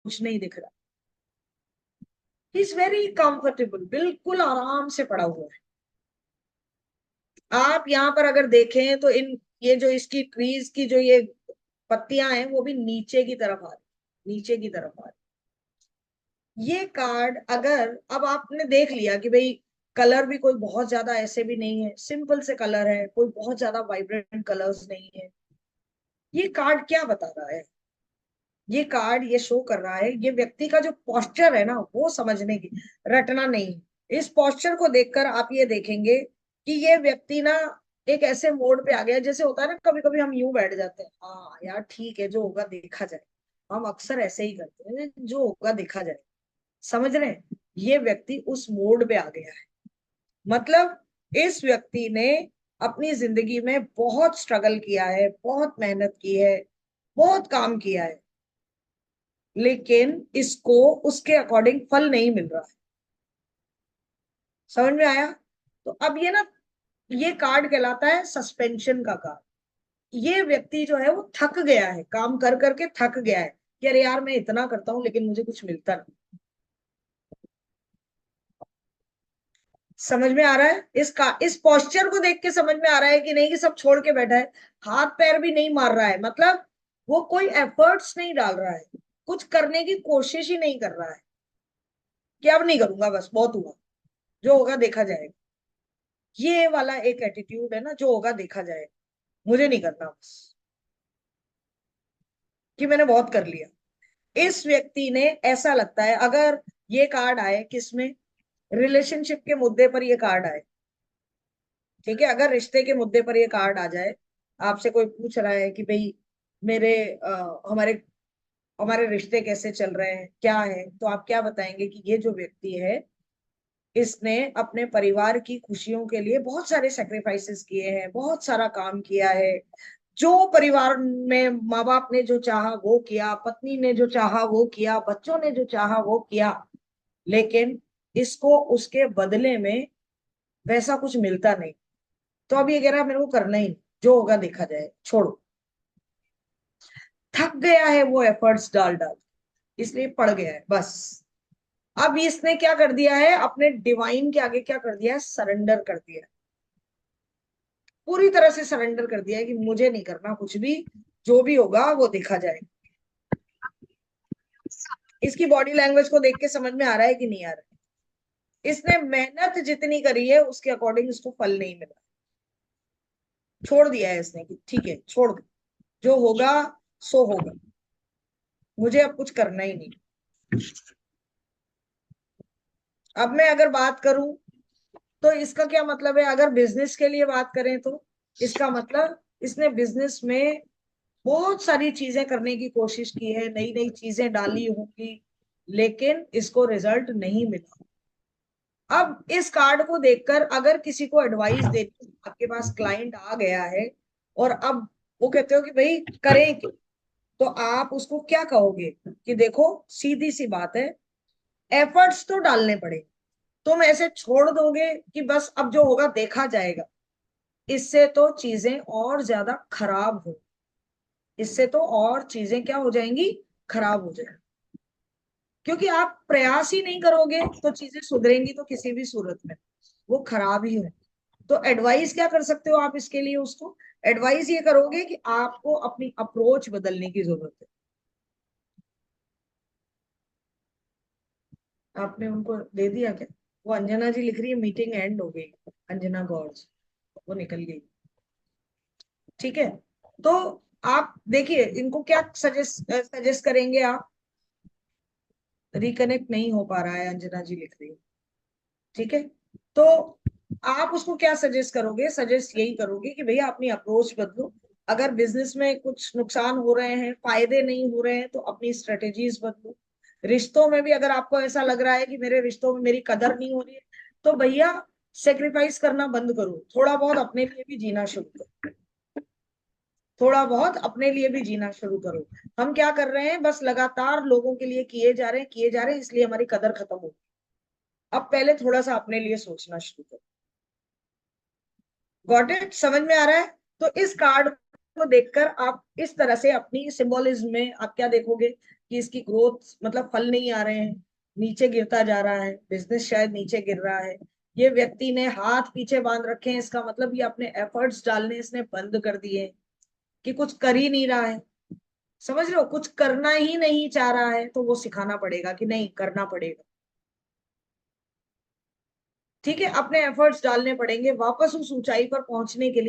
कुछ नहीं दिख रहा। ही इज वेरी कंफर्टेबल, बिल्कुल आराम से पड़ा हुआ है। आप यहाँ पर अगर देखें तो इन ये जो इसकी ट्रीज की जो ये पत्तियां हैं वो भी नीचे की तरफ आ रही, नीचे की तरफ आ रही। ये कार्ड अगर अब आपने देख लिया कि भाई कलर भी कोई बहुत ज्यादा ऐसे भी नहीं है, सिंपल से कलर है, कोई बहुत ज्यादा वाइब्रेंट कलर्स नहीं है। ये कार्ड क्या बता रहा है? ये कार्ड ये शो कर रहा है ये व्यक्ति का जो पोस्चर है ना वो समझने की, रटना नहीं। इस पोस्चर को देखकर आप ये देखेंगे कि ये व्यक्ति ना एक ऐसे मोड पे आ गया, जैसे होता है ना कभी कभी हम यूं बैठ जाते हैं, हाँ यार ठीक है जो होगा देखा जाए। हम अक्सर ऐसे ही करते हैं, जो होगा देखा जाए। समझ रहे हैं? ये व्यक्ति उस मोड पे आ गया है। मतलब इस व्यक्ति ने अपनी जिंदगी में बहुत स्ट्रगल किया है, बहुत मेहनत की है, बहुत काम किया है, लेकिन इसको उसके अकॉर्डिंग फल नहीं मिल रहा है। समझ में आया? तो अब ये ना, ये कार्ड कहलाता है सस्पेंशन का कार्ड। ये व्यक्ति जो है वो थक गया है, काम कर करके थक गया है कि अरे यार मैं इतना करता हूं लेकिन मुझे कुछ मिलता नहीं। समझ में आ रहा है? इस पोस्चर को देख के समझ में आ रहा है कि नहीं कि सब छोड़ के बैठा है, हाथ पैर भी नहीं मार रहा है, मतलब वो कोई एफर्ट्स नहीं डाल रहा है, कुछ करने की कोशिश ही नहीं कर रहा है कि अब नहीं करूंगा, बस बहुत हुआ, जो होगा देखा जाएगा। ये वाला एक एटीट्यूड है ना, जो होगा देखा जाएगा, मुझे नहीं करना, बस कि मैंने बहुत कर लिया। इस व्यक्ति ने, ऐसा लगता है अगर ये कार्ड आए किसमें, रिलेशनशिप के मुद्दे पर ये कार्ड आए, ठीक है, अगर रिश्ते के मुद्दे पर ये कार्ड आ जाए, आपसे कोई पूछ रहा है कि भाई मेरे हमारे हमारे रिश्ते कैसे चल रहे हैं, क्या है, तो आप क्या बताएंगे कि ये जो व्यक्ति है इसने अपने परिवार की खुशियों के लिए बहुत सारे सेक्रीफाइसेस किए हैं, बहुत सारा काम किया है। जो परिवार में माँ बाप ने जो चाहा वो किया, पत्नी ने जो चाहा वो किया, बच्चों ने जो चाहा वो किया, लेकिन इसको उसके बदले में वैसा कुछ मिलता नहीं। तो अब ये कह रहा है मेरे को करना ही नहीं, जो होगा देखा जाए, छोड़ो। थक गया है वो एफर्ट्स डाल डाल, इसलिए पड़ गया है बस। अब इसने क्या कर दिया है, अपने डिवाइन के आगे क्या कर दिया है, सरेंडर कर दिया है, पूरी तरह से सरेंडर कर दिया है कि मुझे नहीं करना कुछ भी, जो भी होगा वो देखा जाएगा। इसकी बॉडी लैंग्वेज को देख के समझ में आ रहा है कि नहीं आ रहा है? इसने मेहनत जितनी करी है उसके अकॉर्डिंग इसको फल नहीं मिला, छोड़ दिया है इसने कि ठीक है छोड़ दो, जो होगा सो होगा, मुझे अब कुछ करना ही नहीं। अब मैं अगर बात करूं तो इसका क्या मतलब है, अगर बिजनेस के लिए बात करें तो इसका मतलब इसने बिजनेस में बहुत सारी चीजें करने की कोशिश की है, नई नई चीजें डाली होंगी, लेकिन इसको रिजल्ट नहीं मिला। अब इस कार्ड को देखकर अगर किसी को एडवाइस देनी, आपके पास क्लाइंट आ गया है और अब वो कहते हो कि भाई करें क्या, तो आप उसको क्या कहोगे कि देखो सीधी सी बात है, एफर्ट्स तो डालने पड़े। तुम ऐसे छोड़ दोगे कि बस अब जो होगा देखा जाएगा, इससे तो चीजें और ज्यादा खराब हो, इससे तो और चीजें क्या हो जाएंगी, खराब हो जाएंगी। क्योंकि आप प्रयास ही नहीं करोगे तो चीजें सुधरेंगी तो किसी भी सूरत में वो खराब ही हो। तो एडवाइस क्या कर सकते हो आप इसके लिए, उसको एडवाइस ये करोगे कि आपको अपनी अप्रोच बदलने की जरूरत है। आपने उनको दे दिया क्या? वो अंजना जी लिख रही है मीटिंग एंड हो गई, अंजना गौड़, वो निकल गई। ठीक है, तो आप देखिए इनको क्या सजेस्ट सजेस्ट करेंगे आप? रिकनेक्ट नहीं हो पा रहा है, अंजना जी लिख रही है। ठीक है, तो आप उसको क्या सजेस्ट करोगे? सजेस्ट यही करोगे कि भैया अपनी अप्रोच बदलो। अगर बिजनेस में कुछ नुकसान हो रहे हैं, फायदे नहीं हो रहे हैं, तो अपनी स्ट्रेटेजीज बदलो। रिश्तों में भी अगर आपको ऐसा लग रहा है कि मेरे रिश्तों में मेरी कदर नहीं हो रही है, तो भैया सेक्रीफाइस करना बंद करो, थोड़ा बहुत अपने लिए भी जीना शुरू करो, थोड़ा बहुत अपने लिए भी जीना शुरू करो। हम क्या कर रहे हैं, बस लगातार लोगों के लिए किए जा रहे हैं, किए जा रहे हैं, इसलिए हमारी कदर खत्म हो गई। अब पहले थोड़ा सा अपने लिए सोचना शुरू करो। Got it? समझ में आ रहा है? तो इस कार्ड को देखकर आप इस तरह से अपनी सिंबोलिज्म में आप क्या देखोगे कि इसकी ग्रोथ मतलब फल नहीं आ रहे हैं, नीचे गिरता जा रहा है, बिजनेस शायद नीचे गिर रहा है, ये व्यक्ति ने हाथ पीछे बांध रखे हैं, इसका मतलब ये अपने एफर्ट्स डालने इसने बंद कर दिए कि कुछ कर ही नहीं रहा है। समझ रहे हो, कुछ करना ही नहीं चाह रहा है, तो वो सिखाना पड़ेगा कि नहीं करना पड़ेगा। ठीक है, अपने एफर्ट्स डालने पड़ेंगे वापस उस ऊंचाई पर पहुंचने के लिए।